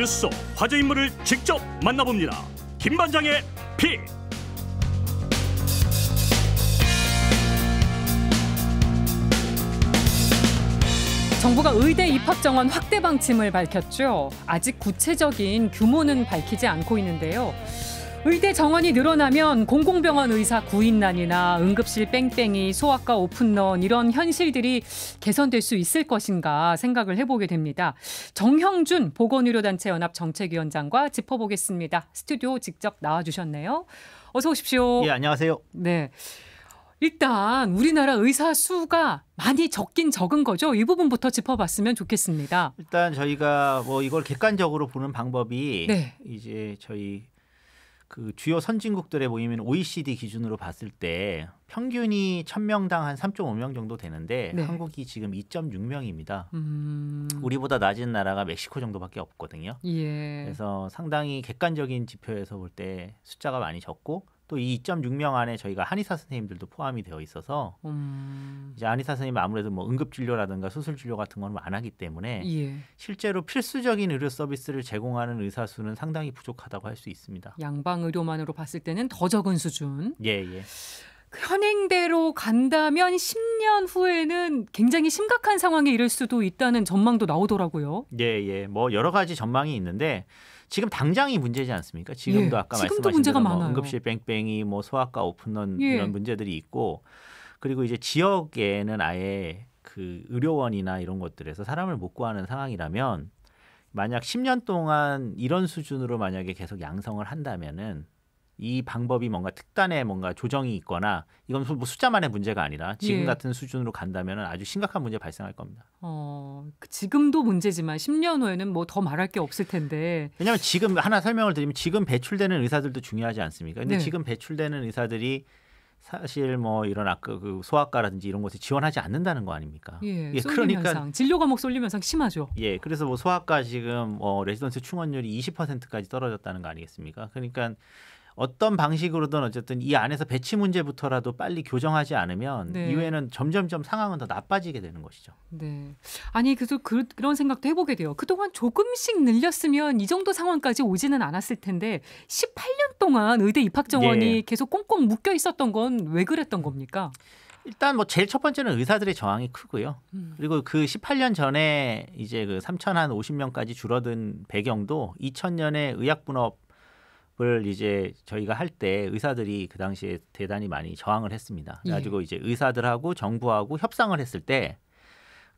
뉴스 속 화제 인물을 직접 만나봅니다. 김반장의 픽. 정부가 의대 입학 정원 확대 방침을 밝혔죠. 아직 구체적인 규모는 밝히지 않고 있는데요. 의대 정원이 늘어나면 공공병원 의사 구인난이나 응급실 뺑뺑이, 소아과 오픈런 이런 현실들이 개선될 수 있을 것인가 생각을 해보게 됩니다. 정형준 보건의료단체 연합 정책위원장과 짚어보겠습니다. 스튜디오 직접 나와주셨네요. 어서 오십시오. 예, 안녕하세요. 네. 일단 우리나라 의사 수가 많이 적긴 적은 거죠. 이 부분부터 짚어봤으면 좋겠습니다. 일단 저희가 뭐 이걸 객관적으로 보는 방법이 네. 이제 저희 그 주요 선진국들의 모이면 OECD 기준으로 봤을 때 평균이 1000명당 한 3.5명 정도 되는데 네. 한국이 지금 2.6명입니다. 우리보다 낮은 나라가 멕시코 정도밖에 없거든요. 예. 그래서 상당히 객관적인 지표에서 볼 때 숫자가 많이 적고 또 이 2.6명 안에 저희가 한의사 선생님들도 포함이 되어 있어서 이제 한의사 선생님은 아무래도 뭐 응급진료라든가 수술진료 같은 건 안 하기 때문에 예. 실제로 필수적인 의료 서비스를 제공하는 의사 수는 상당히 부족하다고 할 수 있습니다. 양방 의료만으로 봤을 때는 더 적은 수준. 예, 예. 현행대로 간다면 10년 후에는 굉장히 심각한 상황에 이를 수도 있다는 전망도 나오더라고요. 예, 예. 뭐 여러 가지 전망이 있는데 지금 당장이 문제지 않습니까? 지금도 예, 아까 지금도 말씀하신 문제가 대로 뭐 많아요. 응급실 뺑뺑이, 뭐 소아과 오픈런 예. 이런 문제들이 있고 그리고 이제 지역에는 아예 그 의료원이나 이런 것들에서 사람을 못 구하는 상황이라면 만약 10년 동안 이런 수준으로 만약에 계속 양성을 한다면은 이 방법이 뭔가 특단의 뭔가 조정이 있거나 이건 뭐 숫자만의 문제가 아니라 지금 예. 같은 수준으로 간다면 아주 심각한 문제 발생할 겁니다. 지금도 문제지만 10년 후에는 뭐 더 말할 게 없을 텐데. 왜냐하면 지금 하나 설명을 드리면 지금 배출되는 의사들도 중요하지 않습니까? 근데 네. 지금 배출되는 의사들이 사실 뭐 이런 아까 그 소아과라든지 이런 곳에 지원하지 않는다는 거 아닙니까? 예, 그러니까 현상, 진료 과목 쏠림 현상 심하죠. 예, 그래서 뭐 소아과 지금 레지던스 충원율이 20%까지 떨어졌다는 거 아니겠습니까? 그러니까 어떤 방식으로든 어쨌든 이 안에서 배치 문제부터라도 빨리 교정하지 않으면 네. 이후에는 점점점 상황은 더 나빠지게 되는 것이죠. 네. 아니 그래서 그런 생각도 해보게 돼요. 그동안 조금씩 늘렸으면 이 정도 상황까지 오지는 않았을 텐데 18년 동안 의대 입학 정원이 예. 계속 계속 꽁꽁 묶여 있었던 건 왜 그랬던 겁니까? 일단 뭐 제일 첫 번째는 의사들의 저항이 크고요. 그리고 그 18년 전에 이제 그 3,050명까지 줄어든 배경도 2000년에 의약분업을 이제 저희가 할 때 의사들이 그 당시에 대단히 많이 저항을 했습니다. 그래가지고 이제 의사들하고 정부하고 협상을 했을 때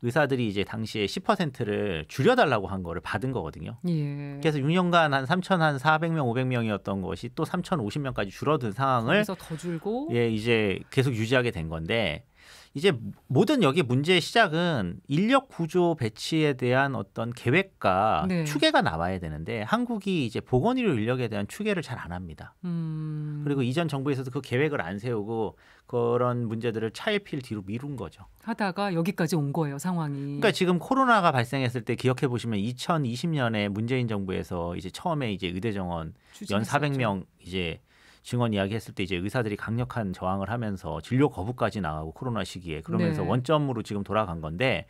의사들이 이제 당시에 10%를 줄여달라고 한 거를 받은 거거든요. 예. 그래서 6년간 한 3,400명, 500명이었던 것이 또 3,050명까지 줄어든 상황을 그래서 더 줄고. 예, 이제 계속 유지하게 된 건데 이제 모든 여기 문제의 시작은 인력 구조 배치에 대한 어떤 계획과 네. 추계가 나와야 되는데 한국이 이제 보건의료 인력에 대한 추계를 잘 안 합니다. 그리고 이전 정부에서도 그 계획을 안 세우고 그런 문제들을 차일피일 뒤로 미룬 거죠. 하다가 여기까지 온 거예요, 상황이. 그러니까 지금 코로나가 발생했을 때 기억해 보시면 2020년에 문재인 정부에서 이제 처음에 이제 의대 정원 연 400명 이제 증원 이야기했을 때 이제 의사들이 강력한 저항을 하면서 진료 거부까지 나가고 코로나 시기에 그러면서 네. 원점으로 지금 돌아간 건데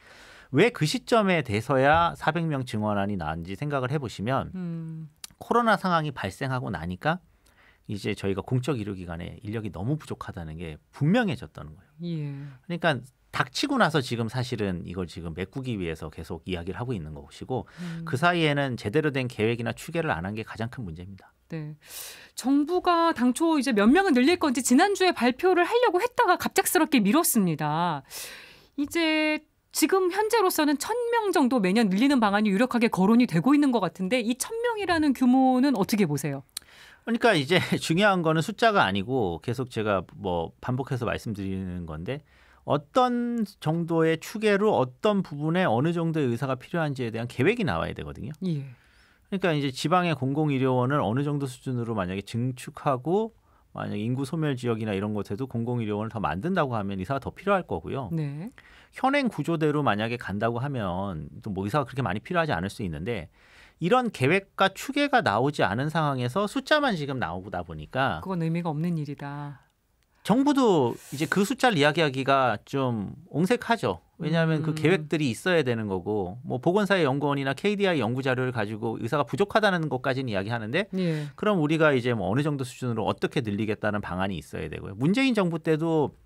왜 그 시점에 돼서야 400명 증원안이 나왔는지 생각을 해보시면 코로나 상황이 발생하고 나니까 이제 저희가 공적 의료기관에 인력이 너무 부족하다는 게 분명해졌다는 거예요. 예. 그러니까 닥치고 나서 지금 사실은 이걸 지금 메꾸기 위해서 계속 이야기를 하고 있는 것이고 그 사이에는 제대로 된 계획이나 추계를 안 한 게 가장 큰 문제입니다. 네. 정부가 당초 이제 몇 명을 늘릴 건지 지난주에 발표를 하려고 했다가 갑작스럽게 미뤘습니다. 이제 지금 현재로서는 1,000명 정도 매년 늘리는 방안이 유력하게 거론이 되고 있는 것 같은데 이 1,000명이라는 규모는 어떻게 보세요? 그러니까 이제 중요한 거는 숫자가 아니고 계속 제가 뭐 반복해서 말씀드리는 건데 어떤 정도의 추계로 어떤 부분에 어느 정도의 의사가 필요한지에 대한 계획이 나와야 되거든요. 예. 그러니까 이제 지방의 공공의료원을 어느 정도 수준으로 만약에 증축하고 만약 인구 소멸 지역이나 이런 곳에도 공공의료원을 더 만든다고 하면 의사가 더 필요할 거고요. 네. 현행 구조대로 만약에 간다고 하면 또 뭐 의사가 그렇게 많이 필요하지 않을 수 있는데 이런 계획과 추계가 나오지 않은 상황에서 숫자만 지금 나오다 보니까 그건 의미가 없는 일이다. 정부도 이제 그 숫자를 이야기하기가 좀 옹색하죠. 왜냐하면 그 계획들이 있어야 되는 거고 뭐 보건사회연구원이나 KDI 연구 자료를 가지고 의사가 부족하다는 것까지는 이야기하는데 예. 그럼 우리가 이제 뭐 어느 정도 수준으로 어떻게 늘리겠다는 방안이 있어야 되고요. 문재인 정부 때도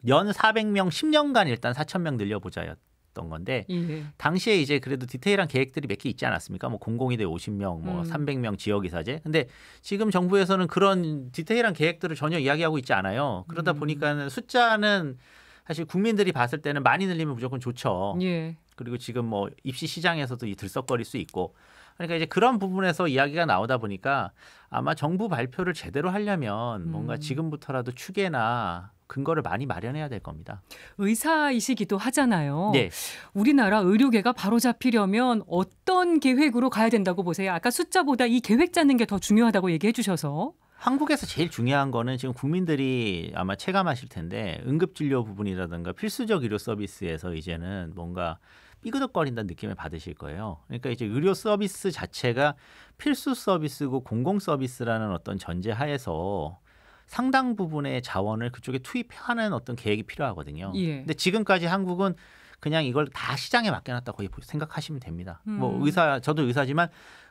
연 400명 10년간 일단 4,000명 늘려보자였던 건데 예. 당시에 이제 그래도 디테일한 계획들이 몇 개 있지 않았습니까? 뭐 공공의대 50명, 뭐 300명 지역의사제. 근데 지금 정부에서는 그런 디테일한 계획들을 전혀 이야기하고 있지 않아요. 그러다 보니까 숫자는 사실 국민들이 봤을 때는 많이 늘리면 무조건 좋죠. 예. 그리고 지금 뭐 입시 시장에서도 이 들썩거릴 수 있고. 그러니까 이제 그런 부분에서 이야기가 나오다 보니까 아마 정부 발표를 제대로 하려면 뭔가 지금부터라도 추계나 근거를 많이 마련해야 될 겁니다. 의사이시기도 하잖아요. 네. 우리나라 의료계가 바로잡히려면 어떤 계획으로 가야 된다고 보세요? 아까 숫자보다 이 계획 짜는 게 더 중요하다고 얘기해 주셔서. 한국에서 제일 중요한 거는 지금 국민들이 아마 체감하실 텐데 응급진료 부분이라든가 필수적 의료 서비스에서 이제는 뭔가 삐그덕거린다는 느낌을 받으실 거예요. 그러니까 이제 의료 서비스 자체가 필수 서비스고 공공 서비스라는 어떤 전제 하에서 상당 부분의 자원을 그쪽에 투입하는 어떤 계획이 필요하거든요. 예. 근데 지금까지 한국은 그냥 이걸 다 시장에 맡겨놨다 거의 생각하시면 됩니다. 뭐 저도 의사지만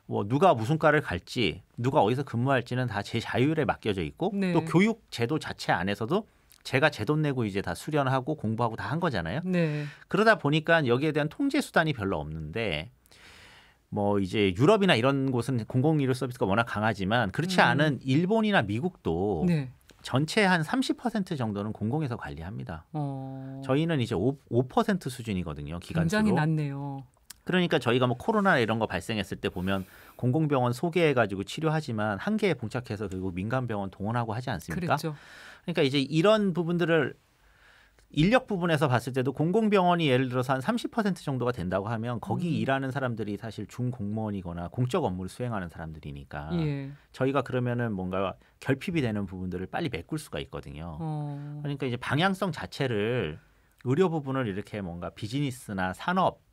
뭐 누가 무슨 과를 갈지, 누가 어디서 근무할지는 다 제 자율에 맡겨져 있고 네. 또 교육 제도 자체 안에서도 제가 제 돈 내고 이제 다 수련하고 공부하고 다 한 거잖아요. 네. 그러다 보니까 여기에 대한 통제 수단이 별로 없는데 뭐 이제 유럽이나 이런 곳은 공공의료 서비스가 워낙 강하지만 그렇지 않은 일본이나 미국도 네. 전체 한 30% 정도는 공공에서 관리합니다. 저희는 이제 5% 수준이거든요. 기간수로. 굉장히 낮네요. 그러니까 저희가 뭐 코로나 이런 거 발생했을 때 보면 공공병원 소개해가지고 치료하지만 한계에 봉착해서 그리고 민간병원 동원하고 하지 않습니까? 그랬죠. 그러니까 이제 이런 부분들을 인력 부분에서 봤을 때도 공공병원이 예를 들어서 한 30% 정도가 된다고 하면 거기 일하는 사람들이 사실 중공무원이거나 공적 업무를 수행하는 사람들이니까 예. 저희가 그러면은 뭔가 결핍이 되는 부분들을 빨리 메꿀 수가 있거든요. 그러니까 이제 방향성 자체를 의료 부분을 이렇게 뭔가 비즈니스나 산업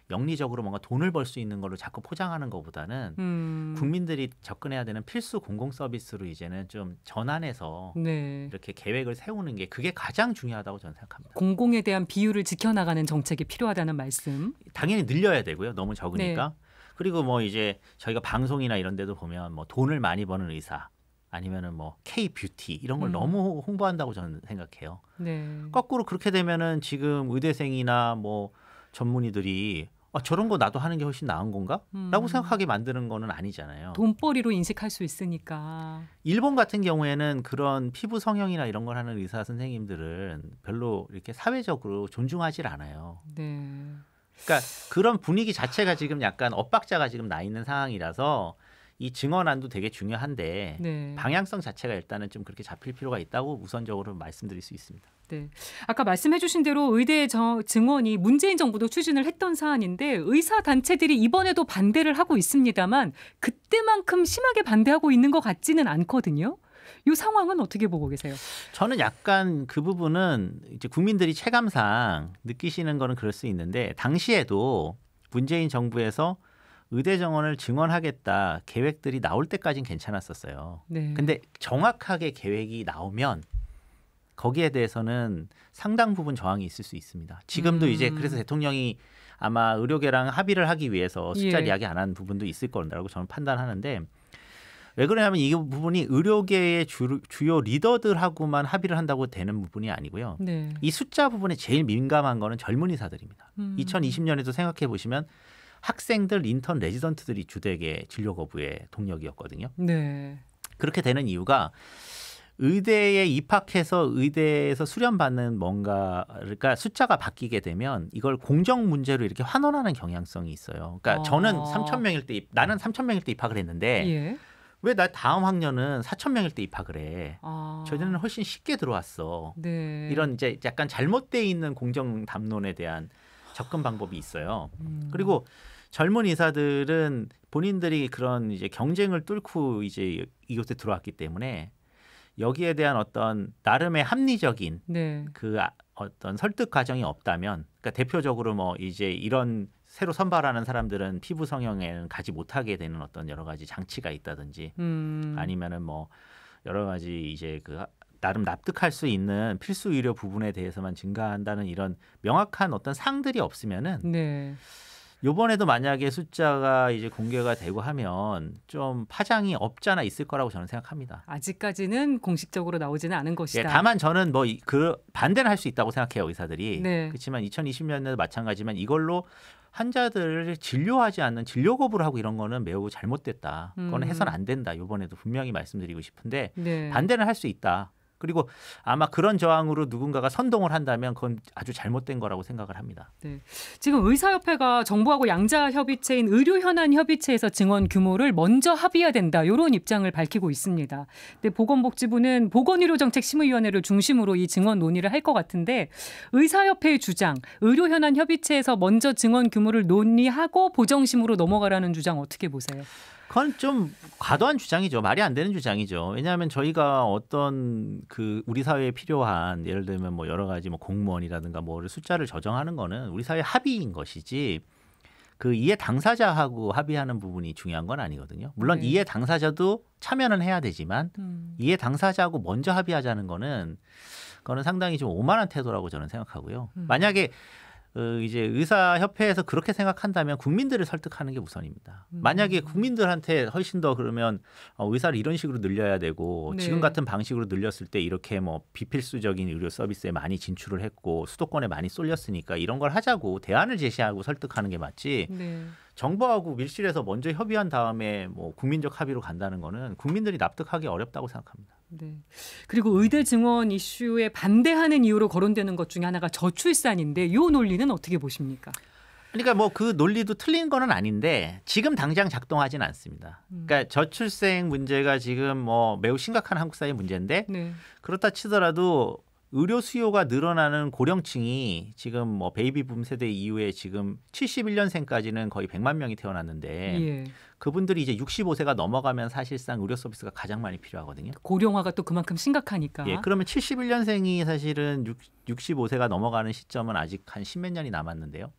영리적으로 뭔가 돈을 벌 수 있는 걸로 자꾸 포장하는 것보다는 국민들이 접근해야 되는 필수 공공 서비스로 이제는 좀 전환해서 네. 이렇게 계획을 세우는 게 그게 가장 중요하다고 저는 생각합니다. 공공에 대한 비율을 지켜나가는 정책이 필요하다는 말씀. 당연히 늘려야 되고요. 너무 적으니까. 네. 그리고 뭐 이제 저희가 방송이나 이런 데도 보면 뭐 돈을 많이 버는 의사 아니면은 뭐 K 뷰티 이런 걸 너무 홍보한다고 저는 생각해요. 네. 거꾸로 그렇게 되면은 지금 의대생이나 뭐 전문의들이 저런 거 나도 하는 게 훨씬 나은 건가? 라고 생각하게 만드는 거는 아니잖아요. 돈벌이로 인식할 수 있으니까. 일본 같은 경우에는 그런 피부 성형이나 이런 걸 하는 의사 선생님들은 별로 이렇게 사회적으로 존중하지 않아요. 네. 그러니까 그런 분위기 자체가 지금 약간 엇박자가 지금 나 있는 상황이라서 이 증언안도 되게 중요한데 네. 방향성 자체가 일단은 좀 그렇게 잡힐 필요가 있다고 우선적으로 말씀드릴 수 있습니다. 네. 아까 말씀해 주신 대로 의대 증원이 문재인 정부도 추진을 했던 사안인데 의사 단체들이 이번에도 반대를 하고 있습니다만 그때만큼 심하게 반대하고 있는 것 같지는 않거든요. 이 상황은 어떻게 보고 계세요? 저는 약간 그 부분은 이제 국민들이 체감상 느끼시는 거는 그럴 수 있는데 당시에도 문재인 정부에서 의대 정원을 증원하겠다 계획들이 나올 때까지는 괜찮았었어요. 네. 근데 정확하게 계획이 나오면 거기에 대해서는 상당 부분 저항이 있을 수 있습니다. 지금도 이제 그래서 대통령이 아마 의료계랑 합의를 하기 위해서 숫자를 예. 이야기 안 한 부분도 있을 거라고 저는 판단하는데 왜 그러냐면 이 부분이 의료계의 주요 리더들하고만 합의를 한다고 되는 부분이 아니고요. 네. 이 숫자 부분에 제일 민감한 거는 젊은 의사들입니다. 2020년에도 생각해 보시면 학생들, 인턴, 레지던트들이 주되게 진료 거부의 동력이었거든요. 네. 그렇게 되는 이유가 의대에 입학해서 의대에서 수련받는 뭔가 그러니까 숫자가 바뀌게 되면 이걸 공정 문제로 이렇게 환원하는 경향성이 있어요. 그러니까 저는 3,000명일 때 나는 3,000명일 때 입학을 했는데 예. 왜 나 다음 학년은 4,000명일 때 입학을 해? 아. 저희는 훨씬 쉽게 들어왔어. 네. 이런 이제 약간 잘못돼 있는 공정 담론에 대한 접근 방법이 있어요. 그리고 젊은 의사들은 본인들이 그런 이제 경쟁을 뚫고 이제 이곳에 들어왔기 때문에 여기에 대한 어떤 나름의 합리적인 네. 그 어떤 설득 과정이 없다면, 그러니까 대표적으로 뭐 이제 이런 새로 선발하는 사람들은 피부 성형에는 가지 못하게 되는 어떤 여러 가지 장치가 있다든지, 아니면은 뭐 여러 가지 이제 그 나름 납득할 수 있는 필수 의료 부분에 대해서만 증가한다는 이런 명확한 어떤 상들이 없으면은 네. 요번에도 만약에 숫자가 이제 공개가 되고 하면 좀 파장이 없잖아 있을 거라고 저는 생각합니다. 아직까지는 공식적으로 나오지는 않은 것이다. 예, 다만 저는 뭐 그 반대는 할 수 있다고 생각해요, 의사들이. 네. 그렇지만 2020년에도 마찬가지지만 이걸로 환자들을 진료하지 않는 진료 거부를 하고 이런 거는 매우 잘못됐다. 그거는 해서는 안 된다. 이번에도 분명히 말씀드리고 싶은데 네. 반대는 할 수 있다. 그리고 아마 그런 저항으로 누군가가 선동을 한다면 그건 아주 잘못된 거라고 생각을 합니다. 네. 지금 의사협회가 정부하고 양자협의체인 의료현안협의체에서 증원 규모를 먼저 합의해야 된다. 이런 입장을 밝히고 있습니다. 근데 보건복지부는 보건의료정책심의위원회를 중심으로 이 증원 논의를 할 것 같은데 의사협회의 주장, 의료현안협의체에서 먼저 증원 규모를 논의하고 보정심으로 넘어가라는 주장 어떻게 보세요? 그건 좀 과도한 주장이죠. 말이 안 되는 주장이죠. 왜냐하면 저희가 어떤 그 우리 사회에 필요한 예를 들면 뭐 여러 가지 뭐 공무원이라든가 뭐를 숫자를 조정하는 거는 우리 사회 합의인 것이지 그 이해 당사자하고 합의하는 부분이 중요한 건 아니거든요. 물론 네. 이해 당사자도 참여는 해야 되지만 이해 당사자하고 먼저 합의하자는 거는 그거는 상당히 좀 오만한 태도라고 저는 생각하고요. 만약에 이제 의사협회에서 그렇게 생각한다면 국민들을 설득하는 게 우선입니다. 만약에 국민들한테 훨씬 더 그러면 의사를 이런 식으로 늘려야 되고 네. 지금 같은 방식으로 늘렸을 때 이렇게 뭐 비필수적인 의료 서비스에 많이 진출을 했고 수도권에 많이 쏠렸으니까 이런 걸 하자고 대안을 제시하고 설득하는 게 맞지. 네. 정부하고 밀실에서 먼저 협의한 다음에 뭐 국민적 합의로 간다는 거는 국민들이 납득하기 어렵다고 생각합니다. 네. 그리고 의대 증원 이슈에 반대하는 이유로 거론되는 것 중에 하나가 저출산인데 이 논리는 어떻게 보십니까? 그러니까 뭐 그 논리도 틀린 거는 아닌데 지금 당장 작동하지는 않습니다. 그러니까 저출생 문제가 지금 뭐 매우 심각한 한국 사회 문제인데 네. 그렇다 치더라도 의료 수요가 늘어나는 고령층이 지금 뭐 베이비붐 세대 이후에 지금 71년생까지는 거의 100만 명이 태어났는데 예. 그분들이 이제 65세가 넘어가면 사실상 의료 서비스가 가장 많이 필요하거든요. 고령화가 또 그만큼 심각하니까. 예, 그러면 71년생이 사실은 65세가 넘어가는 시점은 아직 한 10몇 년이 남았는데요.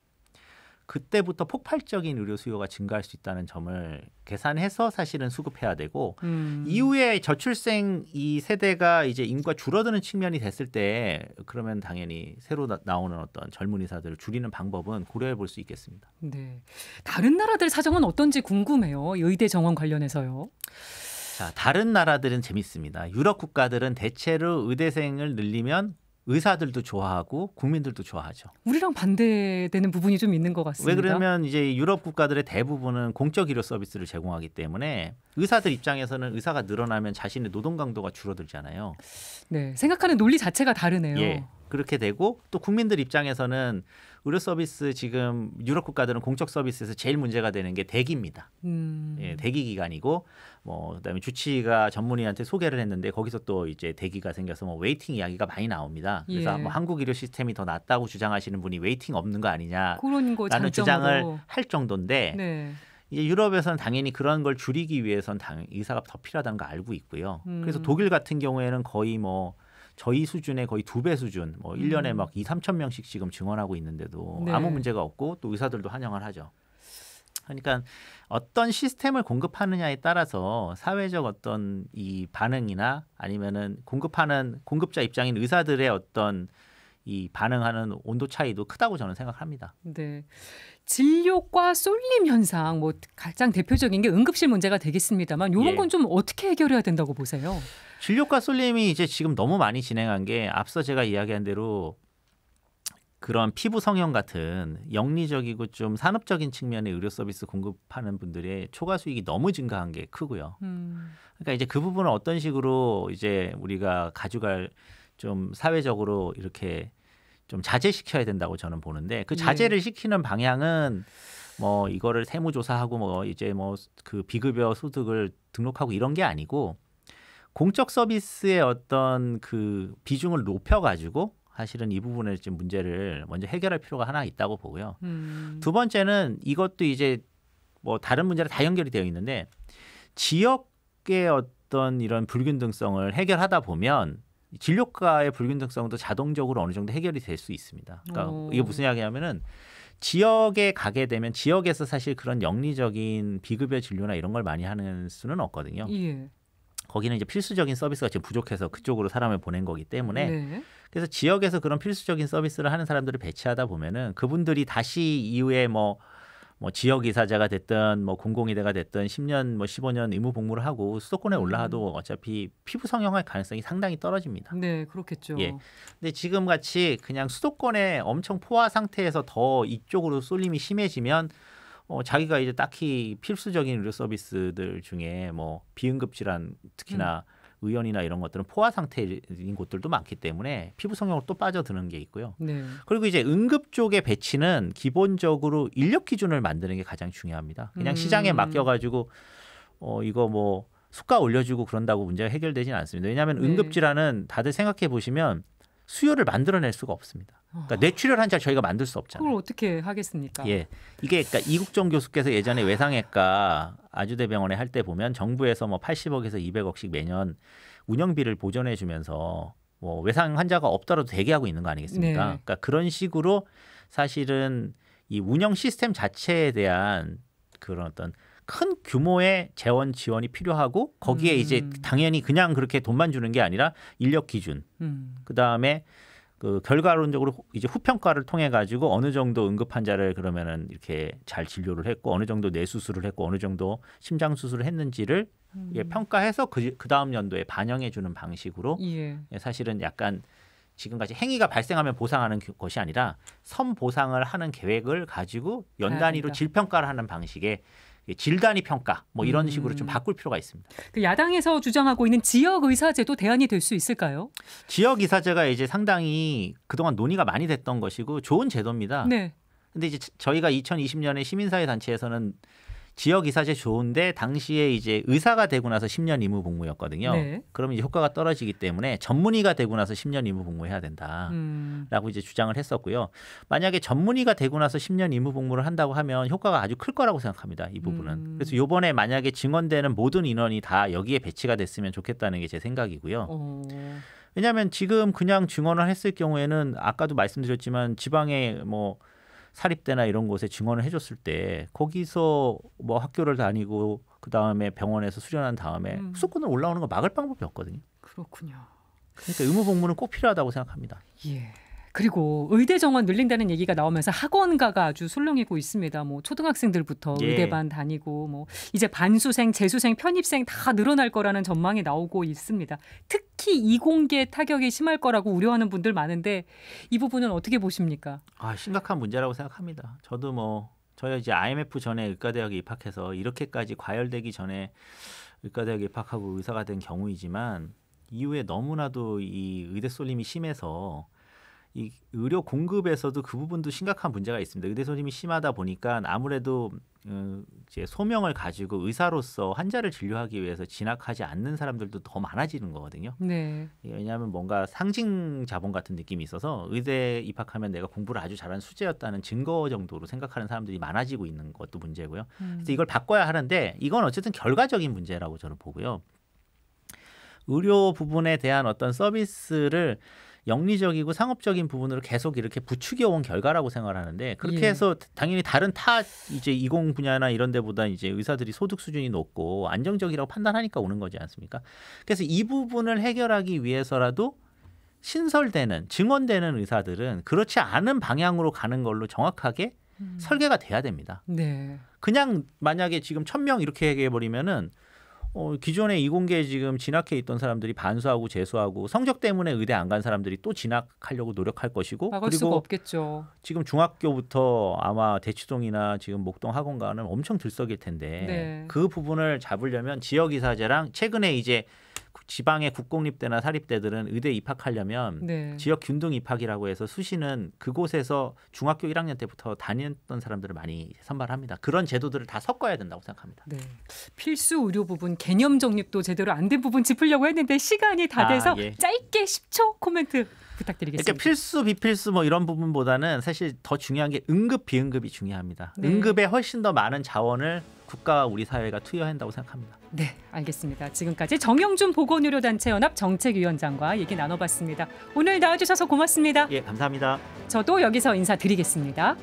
그때부터 폭발적인 의료 수요가 증가할 수 있다는 점을 계산해서 사실은 수급해야 되고 이후에 저출생 이 세대가 이제 인구가 줄어드는 측면이 됐을 때 그러면 당연히 새로 나오는 어떤 젊은 의사들을 줄이는 방법은 고려해 볼 수 있겠습니다. 네. 다른 나라들 사정은 어떤지 궁금해요. 의대 정원 관련해서요. 자, 다른 나라들은 재밌습니다. 유럽 국가들은 대체로 의대생을 늘리면 의사들도 좋아하고 국민들도 좋아하죠. 우리랑 반대되는 부분이 좀 있는 것 같습니다. 왜 그러면 이제 유럽 국가들의 대부분은 공적 의료 서비스를 제공하기 때문에 의사들 입장에서는 의사가 늘어나면 자신의 노동 강도가 줄어들잖아요. 네, 생각하는 논리 자체가 다르네요. 예, 그렇게 되고 또 국민들 입장에서는 의료 서비스 지금 유럽 국가들은 공적 서비스에서 제일 문제가 되는 게 대기입니다. 예, 대기 기간이고 뭐 그다음에 주치의가 전문의한테 소개를 했는데 거기서 또 이제 대기가 생겨서 뭐 웨이팅 이야기가 많이 나옵니다. 그래서 예. 뭐 한국 의료 시스템이 더 낫다고 주장하시는 분이 웨이팅 없는 거 아니냐 그런 거 라는 장점으로. 주장을 할 정도인데 네. 이제 유럽에서는 당연히 그런 걸 줄이기 위해서는 당연히 의사가 더 필요하다는 걸 알고 있고요. 그래서 독일 같은 경우에는 거의 뭐 저희 수준의 거의 2배 수준, 뭐 1년에 막 2, 3천 명씩 지금 증원하고 있는데도 네. 아무 문제가 없고 또 의사들도 환영을 하죠. 그러니까 어떤 시스템을 공급하느냐에 따라서 사회적 어떤 이 반응이나 아니면은 공급하는 공급자 입장인 의사들의 어떤 이 반응하는 온도 차이도 크다고 저는 생각합니다. 네. 진료과 쏠림 현상, 뭐 가장 대표적인 게 응급실 문제가 되겠습니다만 이런 예. 건 좀 어떻게 해결해야 된다고 보세요? 진료과 쏠림이 이제 지금 너무 많이 진행한 게 앞서 제가 이야기한 대로 그런 피부 성형 같은 영리적이고 좀 산업적인 측면의 의료 서비스 공급하는 분들의 초과 수익이 너무 증가한 게 크고요. 그러니까 이제 그 부분을 어떤 식으로 이제 우리가 가져갈 좀 사회적으로 이렇게 좀 자제시켜야 된다고 저는 보는데 그 자제를 시키는 방향은 뭐 이거를 세무조사하고 뭐 이제 뭐 그 비급여 소득을 등록하고 이런 게 아니고 공적 서비스의 어떤 그 비중을 높여가지고 사실은 이 부분의 지금 문제를 먼저 해결할 필요가 하나 있다고 보고요. 두 번째는 이것도 이제 뭐 다른 문제랑 다 연결이 되어 있는데 지역의 어떤 이런 불균등성을 해결하다 보면 진료과의 불균등성도 자동적으로 어느 정도 해결이 될 수 있습니다. 그러니까 이게 무슨 이야기냐면은 지역에 가게 되면 지역에서 사실 그런 영리적인 비급여 진료나 이런 걸 많이 하는 수는 없거든요. 예. 거기는 이제 필수적인 서비스가 지금 부족해서 그쪽으로 사람을 보낸 거기 때문에 네. 그래서 지역에서 그런 필수적인 서비스를 하는 사람들을 배치하다 보면은 그분들이 다시 이후에 뭐 지역 이사자가 됐든 뭐 공공이대가 됐든 10년 뭐 15년 의무 복무를 하고 수도권에 올라와도 어차피 피부 성형할 가능성이 상당히 떨어집니다. 네, 그렇겠죠. 예. 근데 지금 같이 그냥 수도권에 엄청 포화 상태에서 더 이쪽으로 쏠림이 심해지면 자기가 이제 딱히 필수적인 의료 서비스들 중에 뭐 비응급 질환 특히나 의원이나 이런 것들은 포화 상태인 곳들도 많기 때문에 피부 성형으로 또 빠져드는 게 있고요. 네. 그리고 이제 응급 쪽의 배치는 기본적으로 인력 기준을 만드는 게 가장 중요합니다. 그냥 시장에 맡겨가지고 이거 뭐 수가 올려주고 그런다고 문제가 해결되지는 않습니다. 왜냐하면 네. 응급 질환은 다들 생각해 보시면 수요를 만들어낼 수가 없습니다. 그러니까 뇌출혈 환자 저희가 만들 수 없잖아요. 그걸 어떻게 하겠습니까? 예, 이게 그러니까 이국종 교수께서 예전에 외상외과 아주대병원에 할 때 보면 정부에서 뭐 80억에서 200억씩 매년 운영비를 보존해주면서 뭐 외상 환자가 없더라도 대기하고 있는 거 아니겠습니까? 네. 그러니까 그런 식으로 사실은 이 운영 시스템 자체에 대한 그런 어떤 큰 규모의 재원 지원이 필요하고 거기에 이제 당연히 그냥 그렇게 돈만 주는 게 아니라 인력 기준, 그 다음에 그 결과론적으로 이제 후평가를 통해 가지고 어느 정도 응급 환자를 그러면은 이렇게 잘 진료를 했고 어느 정도 뇌 수술을 했고 어느 정도 심장 수술을 했는지를 예, 평가해서 그 다음 연도에 반영해 주는 방식으로 예. 예, 사실은 약간 지금까지 행위가 발생하면 보상하는 것이 아니라 선보상을 하는 계획을 가지고 연 단위로 질평가를 하는 방식의 질단위 평가 뭐 이런 식으로 좀 바꿀 필요가 있습니다. 그 야당에서 주장하고 있는 지역 의사제도 대안이 될 수 있을까요? 지역 의사제가 이제 상당히 그동안 논의가 많이 됐던 것이고 좋은 제도입니다. 네. 근데 이제 저희가 2020년에 시민사회 단체에서는 지역 의사제 좋은데 당시에 이제 의사가 되고 나서 10년 의무 복무였거든요. 네. 그러면 이제 효과가 떨어지기 때문에 전문의가 되고 나서 10년 의무 복무해야 된다라고 이제 주장을 했었고요. 만약에 전문의가 되고 나서 10년 의무 복무를 한다고 하면 효과가 아주 클 거라고 생각합니다. 이 부분은. 그래서 이번에 만약에 증원되는 모든 인원이 다 여기에 배치가 됐으면 좋겠다는 게 제 생각이고요. 왜냐하면 지금 그냥 증원을 했을 경우에는 아까도 말씀드렸지만 지방에 뭐 사립대나 이런 곳에 증원을 해줬을 때 거기서 뭐 학교를 다니고 그 다음에 병원에서 수련한 다음에 수도권으로 올라오는 거 막을 방법이 없거든요. 그렇군요. 그러니까 의무 복무는 꼭 필요하다고 생각합니다. 예. 그리고 의대 정원 늘린다는 얘기가 나오면서 학원가가 아주 술렁이고 있습니다. 뭐 초등학생들부터 예. 의대반 다니고 뭐 이제 반수생, 재수생, 편입생 다 늘어날 거라는 전망이 나오고 있습니다. 특히 이공계 타격이 심할 거라고 우려하는 분들 많은데 이 부분은 어떻게 보십니까? 심각한 문제라고 생각합니다. 저도 뭐 저희 이제 IMF 전에 의과대학에 입학해서 이렇게까지 과열되기 전에 의과대학에 입학하고 의사가 된 경우이지만 이후에 너무나도 이 의대 쏠림이 심해서 이 의료 공급에서도 그 부분도 심각한 문제가 있습니다. 의대 쏠림이 심하다 보니까 아무래도 이제 소명을 가지고 의사로서 환자를 진료하기 위해서 진학하지 않는 사람들도 더 많아지는 거거든요. 네. 왜냐하면 뭔가 상징 자본 같은 느낌이 있어서 의대 입학하면 내가 공부를 아주 잘한 수재였다는 증거 정도로 생각하는 사람들이 많아지고 있는 것도 문제고요. 그래서 이걸 바꿔야 하는데 이건 어쨌든 결과적인 문제라고 저는 보고요. 의료 부분에 대한 어떤 서비스를 영리적이고 상업적인 부분으로 계속 이렇게 부추겨 온 결과라고 생각을 하는데 그렇게 해서 당연히 다른 타 이제 이공 분야나 이런 데보다 이제 의사들이 소득 수준이 높고 안정적이라고 판단하니까 오는 거지 않습니까? 그래서 이 부분을 해결하기 위해서라도 신설되는 증원되는 의사들은 그렇지 않은 방향으로 가는 걸로 정확하게 설계가 돼야 됩니다. 네. 그냥 만약에 지금 1000명 이렇게 얘기해 버리면은 기존에 이공계에 지금 진학해 있던 사람들이 반수하고 재수하고 성적 때문에 의대 안 간 사람들이 또 진학하려고 노력할 것이고 막을 수가 없겠죠. 지금 중학교부터 아마 대치동이나 지금 목동 학원가는 엄청 들썩일 텐데 네. 그 부분을 잡으려면 지역이사제랑 최근에 이제 지방의 국공립대나 사립대들은 의대 입학하려면 네. 지역 균등 입학이라고 해서 수시는 그곳에서 중학교 1학년 때부터 다녔던 사람들을 많이 선발합니다. 그런 제도들을 다 섞어야 된다고 생각합니다. 네. 필수 의료 부분 개념 정립도 제대로 안 된 부분 짚으려고 했는데 시간이 다 돼서 예. 짧게 10초 코멘트 부탁드리겠습니다. 그러니까 필수 비필수 뭐 이런 부분보다는 사실 더 중요한 게 응급 비응급이 중요합니다. 네. 응급에 훨씬 더 많은 자원을 국가와 우리 사회가 투여해야 한다고 생각합니다. 네, 알겠습니다. 지금까지 정영준 보건의료단체 연합 정책위원장과 얘기 나눠봤습니다. 오늘 나와주셔서 고맙습니다. 예, 감사합니다. 저도 여기서 인사드리겠습니다.